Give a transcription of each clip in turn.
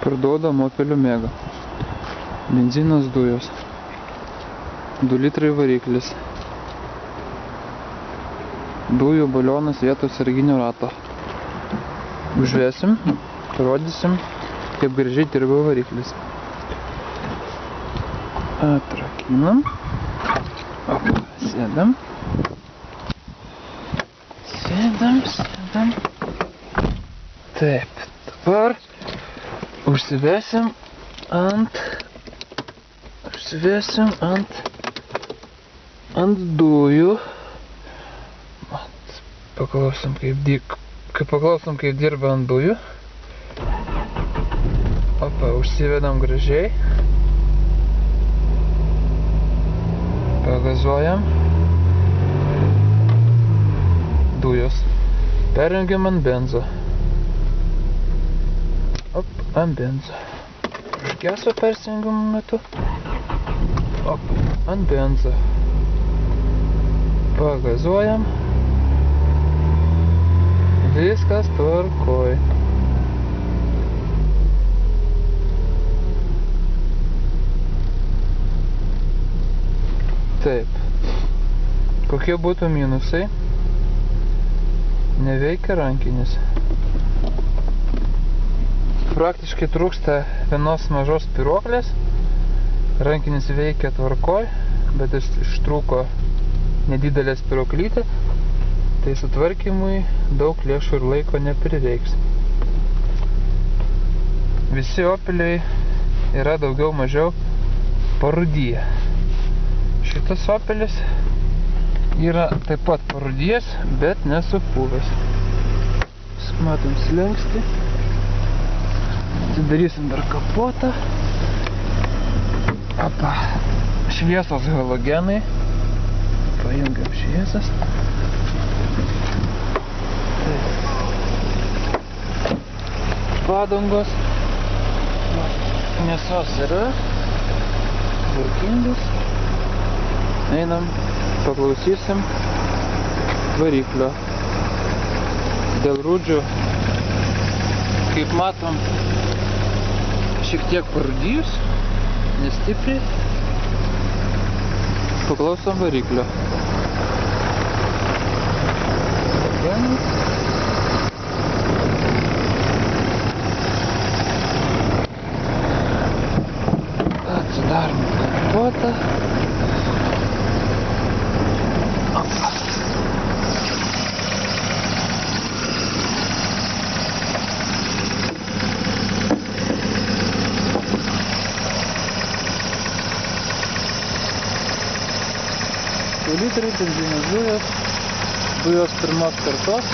Parduodam Opel Omega. Benzinas, dujos. 2 litrai variklis. Dujų balionas vietos sarginio rato. Užvesim, rodysim, kaip gražiai dirba variklis. Atrakinam. Sėdam. Sėdam. Taip, dabar užsivesim ant dujų. Paklausom, kaip dirba ant dujų. Opa, užsivedam gražiai. Pagazuojam. Dujos. Perjungiam ant benzo. Ant benzo. Užgeso persijungimo metu. Ant benzo. Pagazuojam. Viskas tvarkoj. Taip. Kokie būtų minusai? Neveikia rankinis. Praktiškai trūksta vienos mažos spyruoklės. Rankinis veikia tvarkoj, bet ištrūko nedidelė spyruoklytė. Tai sutvarkymui daug lėšų ir laiko neprireiks. Visi Opeliai yra daugiau mažiau parūdiję. Šitas Opelis yra taip pat parūdijęs, bet nesupuvęs. Matom slenkstį. Atidarysim dar kapotą. Šviesos halogenai. Pajungiam šviesas. Padangos. Mėsos yra. Tvarkingas. Einam, paklausysim variklio. Dėl rūdžių, kaip matom, šiek tiek parūdijus, nestipriai. Paklausom variklio. Atsidarom kapotą. Litrai benzinas dujos pirmos kartos.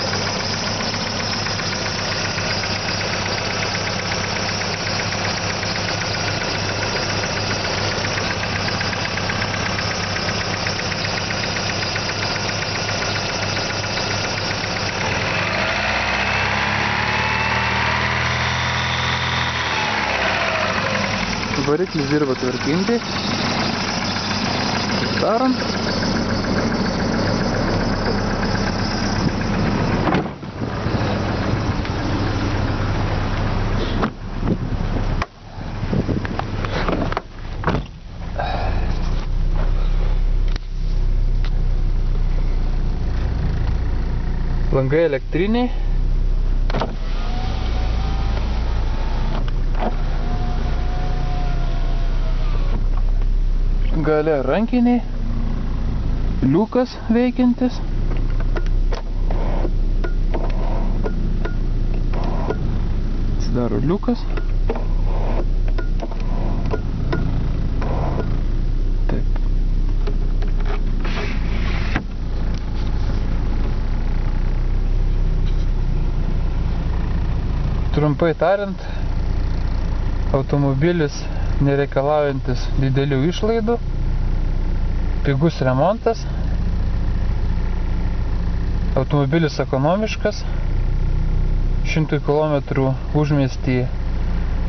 Variklis dirba tvarkingai. Darom. Langai elektriniai. Gale rankiniai. Liukas veikiantis. Atsidaro liukas. Trumpai tariant, automobilis nereikalaujantis didelių išlaidų, pigus remontas, automobilis ekonomiškas, 100 km užmiestį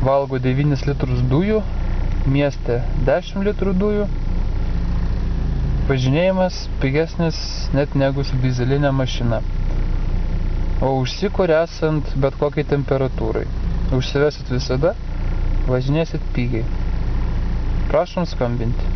valgo 9 litrus dujų, mieste 10 litrų dujų, važinėjimas pigesnis net negu su dizelinė mašina. O užsikuria esant bet kokiai temperatūrai. Užsivesit visada važinėsit pigiai. Prašom skambinti.